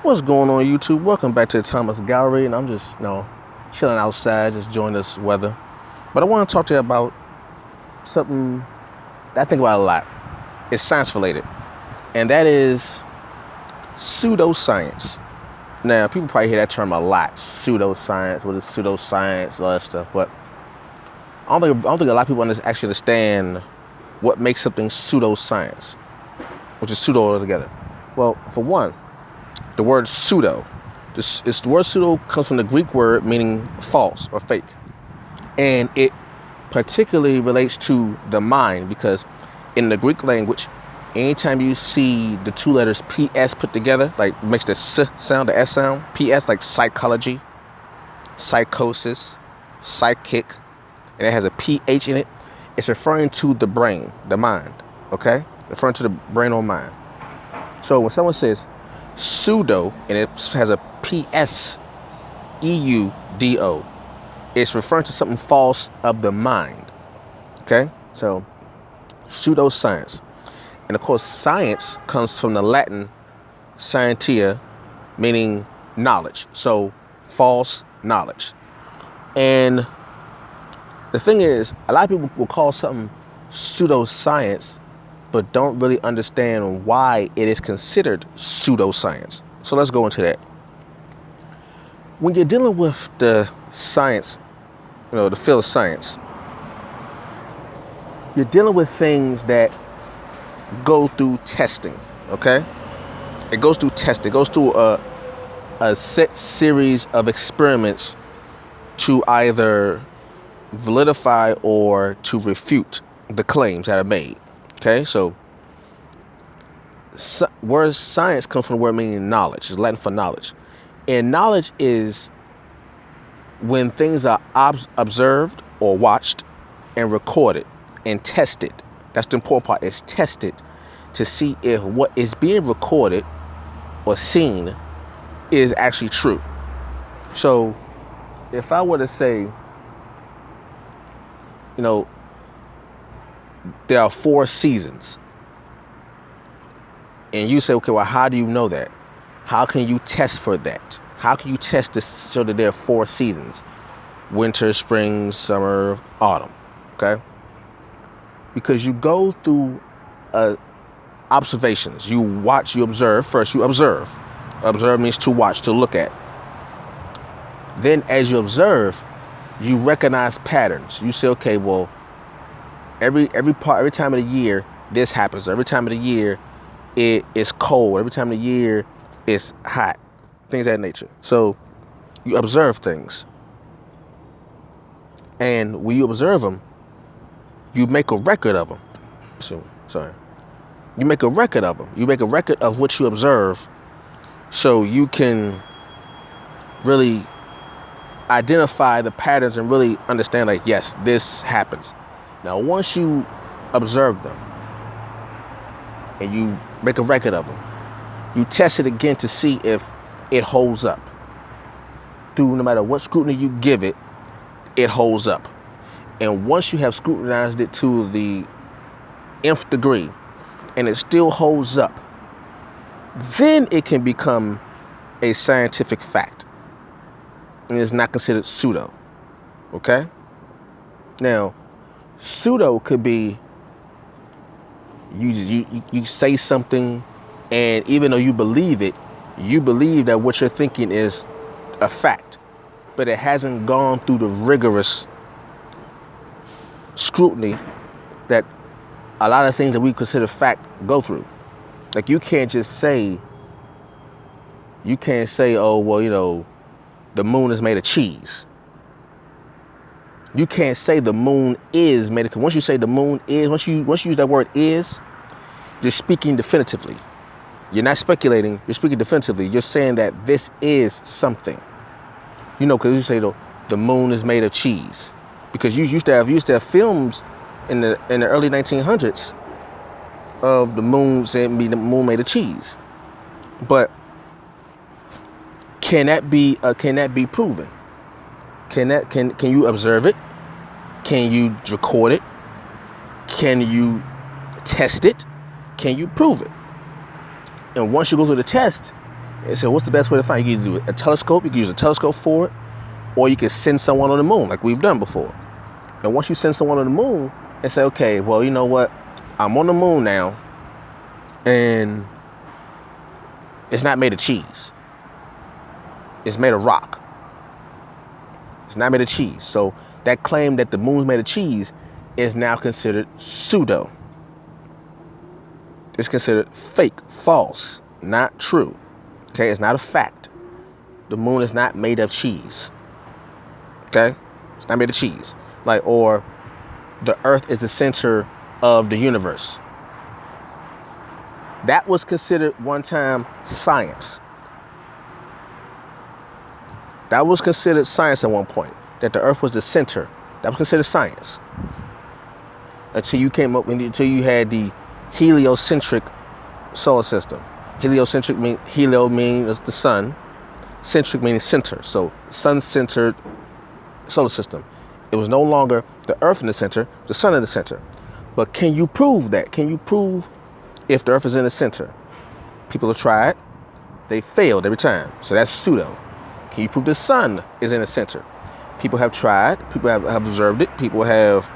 What's going on, YouTube? Welcome back to the Thomas Gallery, and I'm just, chilling outside, just enjoying this weather. But I want to talk to you about something that I think about a lot. It's science related, and that is pseudoscience. Now, people probably hear that term a lot. Pseudoscience, what is pseudoscience, all that stuff. But I don't think a lot of people actually understand what makes something pseudoscience, which is pseudo altogether. Well, for one, the word pseudo. The word pseudo comes from the Greek word meaning false or fake. And it particularly relates to the mind because in the Greek language, anytime you see the two letters PS put together, like makes the S sound, the S sound, PS like psychology, psychosis, psychic, and it has a PH in it, it's referring to the brain, the mind, okay? Referring to the brain or mind. So when someone says pseudo, and it has a PSEUDO, it's referring to something false of the mind. Okay? So, pseudoscience. And of course, science comes from the Latin scientia, meaning knowledge. So, false knowledge. And the thing is, a lot of people will call something pseudoscience but don't really understand why it is considered pseudoscience. So let's go into that. When you're dealing with the science, the field of science, you're dealing with things that go through testing, okay? It goes through testing. It goes through a set series of experiments to either validify or to refute the claims that are made. Okay, so word science comes from the word meaning knowledge. It's Latin for knowledge. And knowledge is when things are observed or watched and recorded and tested. That's the important part, is tested to see if what is being recorded or seen is actually true. So if I were to say, there are 4 seasons. And you say, okay, well, how do you know that? How can you test for that? How can you test to show that there are 4 seasons? Winter, spring, summer, autumn. Okay? Because you go through observations. You watch, you observe. First, you observe. Observe means to watch, to look at. Then as you observe, you recognize patterns. You say, okay, well, every time of the year, this happens. Every time of the year, it is cold. Every time of the year, it's hot. Things of that nature. So you observe things. And when you observe them, you make a record of them. You make a record of them. You make a record of what you observe so you can really identify the patterns and really understand, like, yes, this happens. Now, once you observe them and you make a record of them, you test it again to see if it holds up. No matter what scrutiny you give it, it holds up. And once you have scrutinized it to the nth degree and it still holds up, then it can become a scientific fact. And it's not considered pseudo. Okay? Now, pseudo could be you say something, and even though you believe it, you believe that what you're thinking is a fact, but it hasn't gone through the rigorous scrutiny that a lot of things that we consider fact go through. Like you can't say, oh, well, the moon is made of cheese. You can't say the moon is made of, once you say the moon is, once you use that word is, you're speaking definitively. You're not speculating, you're speaking definitively. You're saying that this is something. Because you say the moon is made of cheese. Because you used to have films in the early 1900s of the moon saying the moon made of cheese. But can that be proven? Can you observe it? Can you record it? Can you test it? Can you prove it? And once you go through the test, And so what's the best way to find it? You can do a telescope, you can use a telescope for it, or you can send someone on the moon like we've done before. And once you send someone on the moon and say, okay, well, you know what? I'm on the moon now, and it's not made of cheese. It's made of rock. It's not made of cheese. So that claim that the moon's made of cheese is now considered pseudo. It's considered fake, false, not true. Okay, it's not a fact. The moon is not made of cheese. Okay, it's not made of cheese. Like, or the earth is the center of the universe. That was considered one time science. That was considered science at one point, that the earth was the center. That was considered science. Until you had the heliocentric solar system. Heliocentric helio means the sun. Centric meaning center. So sun-centered solar system. It was no longer the earth in the center, the sun in the center. But can you prove that? Can you prove if the earth is in the center? People have tried. They failed every time. So that's pseudo. Can you prove the sun is in the center? People have tried. People have observed it. People have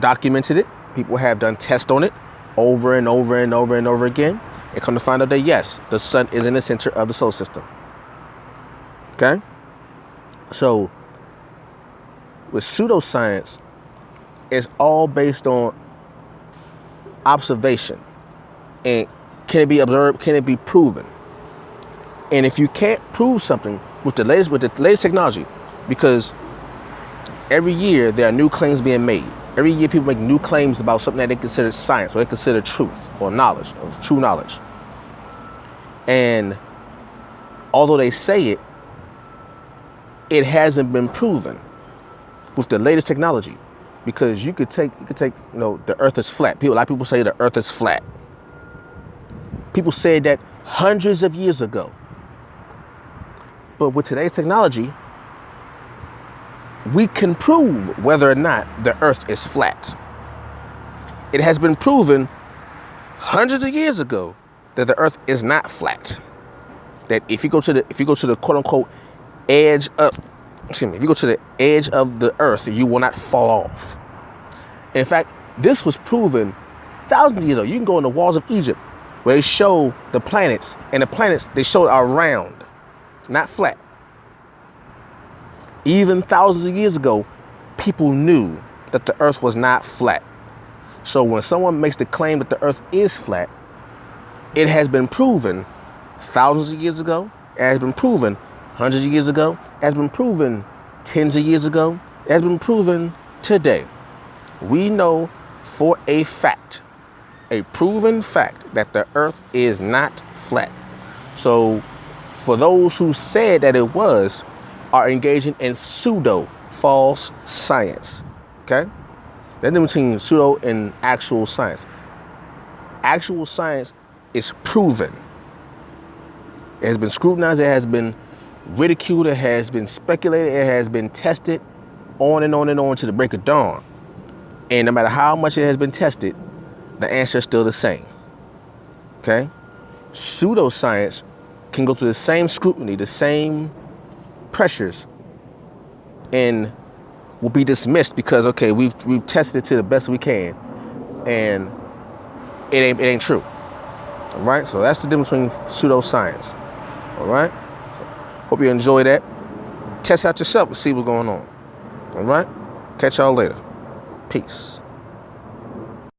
documented it. People have done tests on it over and over and over and over again. And come to find out that yes, the sun is in the center of the solar system. Okay? So with pseudoscience, it's all based on observation. And can it be observed? Can it be proven? And if you can't prove something with the latest technology, because every year there are new claims being made. Every year people make new claims about something that they consider science or they consider truth or knowledge or true knowledge. And although they say it, it hasn't been proven with the latest technology. Because you could take, the earth is flat. A lot of people say the earth is flat. People said that hundreds of years ago. But with today's technology, we can prove whether or not the earth is flat. It has been proven hundreds of years ago that the earth is not flat. That if you go to the quote unquote edge of, if you go to the edge of the earth, you will not fall off. In fact, this was proven thousands of years ago. You can go in the walls of Egypt where they show the planets, and the planets they showed are round, not flat. Even thousands of years ago, people knew that the earth was not flat. So when someone makes the claim that the earth is flat, it has been proven thousands of years ago, it has been proven hundreds of years ago, it has been proven tens of years ago, it has been proven today. We know for a fact, a proven fact, that the earth is not flat. So for those who said that it was, are engaging in pseudo false science. Okay? That's the difference between pseudo and actual science. Actual science is proven. It has been scrutinized, it has been ridiculed, it has been speculated, it has been tested on and on and on to the break of dawn. And no matter how much it has been tested, the answer is still the same. Okay? Pseudoscience can go through the same scrutiny, the same pressures, and will be dismissed because we've tested it to the best we can, and it ain't true. All right, so that's the difference between pseudoscience. All right, hope you enjoy that. Test out yourself and see what's going on. All right, catch y'all later. Peace.